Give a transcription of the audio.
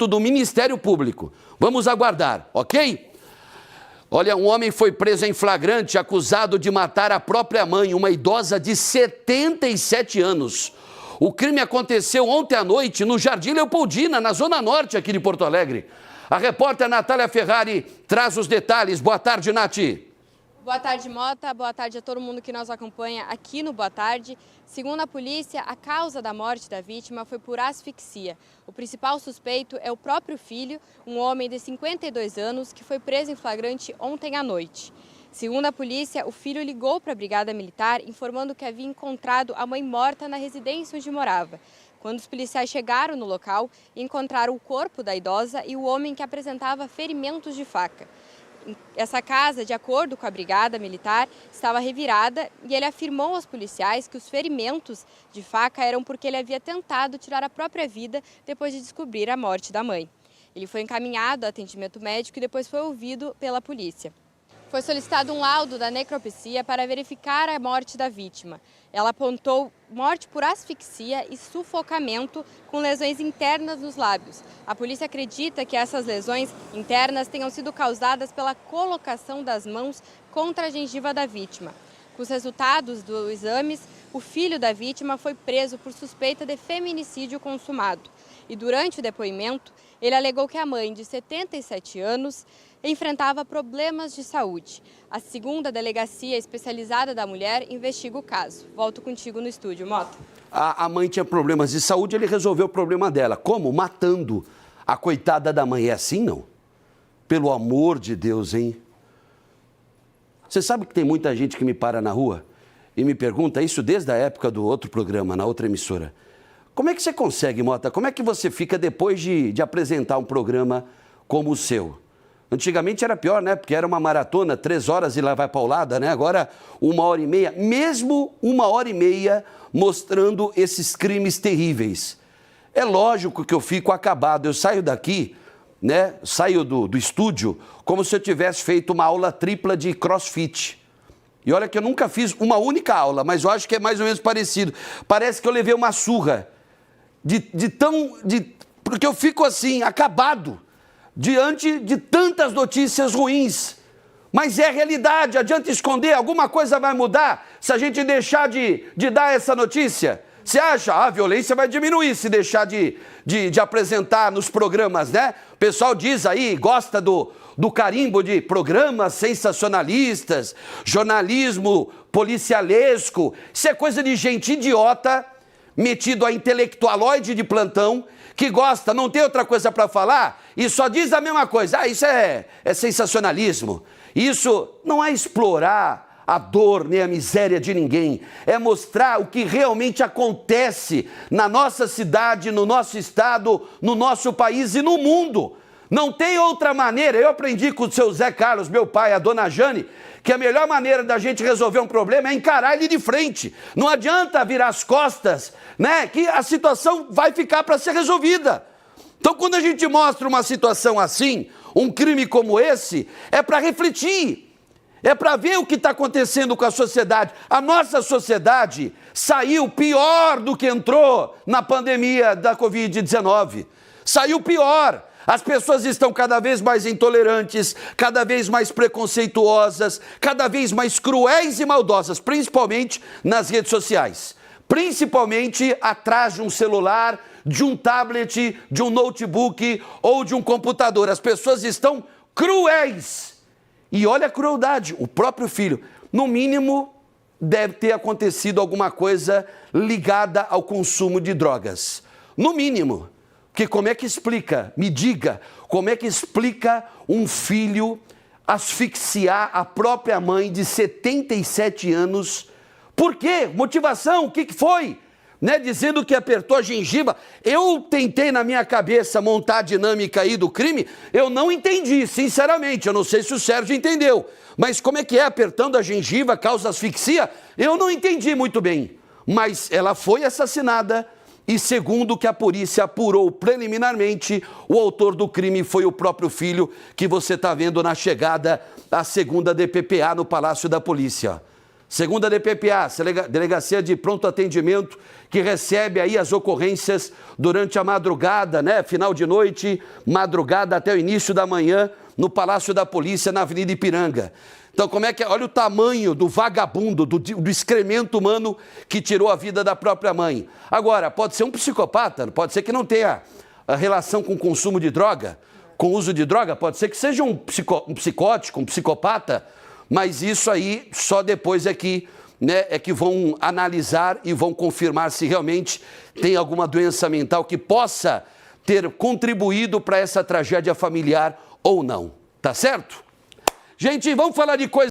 depoimento do Ministério Público. Vamos aguardar, ok? Olha, um homem foi preso em flagrante, acusado de matar a própria mãe, uma idosa de 77 anos. O crime aconteceu ontem à noite no Jardim Leopoldina, na Zona Norte aqui de Porto Alegre. A repórter Natália Ferrari traz os detalhes. Boa tarde, Nath. Boa tarde, Mota. Boa tarde a todo mundo que nos acompanha aqui no Boa Tarde. Segundo a polícia, a causa da morte da vítima foi por asfixia. O principal suspeito é o próprio filho, um homem de 52 anos, que foi preso em flagrante ontem à noite. Segundo a polícia, o filho ligou para a Brigada Militar informando que havia encontrado a mãe morta na residência onde morava. Quando os policiais chegaram no local, encontraram o corpo da idosa e o homem que apresentava ferimentos de faca. Essa casa, de acordo com a Brigada Militar, estava revirada e ele afirmou aos policiais que os ferimentos de faca eram porque ele havia tentado tirar a própria vida depois de descobrir a morte da mãe. Ele foi encaminhado a atendimento médico e depois foi ouvido pela polícia. Foi solicitado um laudo da necropsia para verificar a morte da vítima. Ela apontou morte por asfixia e sufocamento com lesões internas nos lábios. A polícia acredita que essas lesões internas tenham sido causadas pela colocação das mãos contra a gengiva da vítima. Com os resultados dos exames, o filho da vítima foi preso por suspeita de feminicídio consumado. E durante o depoimento, ele alegou que a mãe, de 77 anos, enfrentava problemas de saúde. A segunda delegacia especializada da mulher investiga o caso. Volto contigo no estúdio, Mota. A mãe tinha problemas de saúde, ele resolveu o problema dela. Como? Matando a coitada da mãe. É assim, não? Pelo amor de Deus, hein? Você sabe que tem muita gente que me para na rua e me pergunta isso desde a época do outro programa, na outra emissora. Como é que você consegue, Mota? Como é que você fica depois de apresentar um programa como o seu? Antigamente era pior, né? Porque era uma maratona, 3 horas e lá vai paulada, né? Agora, 1h30, mesmo 1h30 mostrando esses crimes terríveis. É lógico que eu fico acabado. Eu saio daqui, né? Saio do estúdio como se eu tivesse feito uma aula tripla de crossfit. E olha que eu nunca fiz uma única aula, mas eu acho que é mais ou menos parecido. Parece que eu levei uma surra. Porque eu fico assim, acabado, diante de tantas notícias ruins. Mas é realidade, adianta esconder, alguma coisa vai mudar se a gente deixar de dar essa notícia? Você acha? A violência vai diminuir se deixar de apresentar nos programas, né? O pessoal diz aí, gosta do carimbo de programas sensacionalistas, jornalismo policialesco. Isso é coisa de gente idiota, metido a intelectualoide de plantão, que gosta, não tem outra coisa para falar e só diz a mesma coisa. Ah, isso é sensacionalismo. Isso não é explorar a dor nem a miséria de ninguém. É mostrar o que realmente acontece na nossa cidade, no nosso estado, no nosso país e no mundo. Não tem outra maneira. Eu aprendi com o seu Zé Carlos, meu pai, a dona Jane, que a melhor maneira da gente resolver um problema é encarar ele de frente. Não adianta virar as costas, né? Que a situação vai ficar para ser resolvida. Então, quando a gente mostra uma situação assim, um crime como esse, é para refletir. É para ver o que está acontecendo com a sociedade. A nossa sociedade saiu pior do que entrou na pandemia da Covid-19. Saiu pior. As pessoas estão cada vez mais intolerantes, cada vez mais preconceituosas, cada vez mais cruéis e maldosas, principalmente nas redes sociais. Principalmente atrás de um celular, de um tablet, de um notebook ou de um computador. As pessoas estão cruéis. E olha a crueldade, o próprio filho, no mínimo, deve ter acontecido alguma coisa ligada ao consumo de drogas. No mínimo. Porque como é que explica, me diga, como é que explica um filho asfixiar a própria mãe de 77 anos? Por quê? Motivação, o que foi? Né? Dizendo que apertou a gengiva. Eu tentei na minha cabeça montar a dinâmica aí do crime, eu não entendi, sinceramente, eu não sei se o Sérgio entendeu. Mas como é que é apertando a gengiva, causa asfixia? Eu não entendi muito bem. Mas ela foi assassinada. E segundo o que a polícia apurou preliminarmente, o autor do crime foi o próprio filho que você está vendo na chegada à segunda DPPA no Palácio da Polícia. Segunda DPPA, Delegacia de Pronto Atendimento, que recebe aí as ocorrências durante a madrugada, né? Final de noite, madrugada até o início da manhã, no Palácio da Polícia, na Avenida Ipiranga. Então, como é que é? Olha o tamanho do vagabundo, do excremento humano que tirou a vida da própria mãe. Agora, pode ser um psicopata, pode ser que não tenha a relação com o consumo de droga, com o uso de droga, pode ser que seja um psicótico, um psicopata, mas isso aí só depois é que vão analisar e vão confirmar se realmente tem alguma doença mental que possa ter contribuído para essa tragédia familiar ou não. Tá certo? Gente, vamos falar de coisa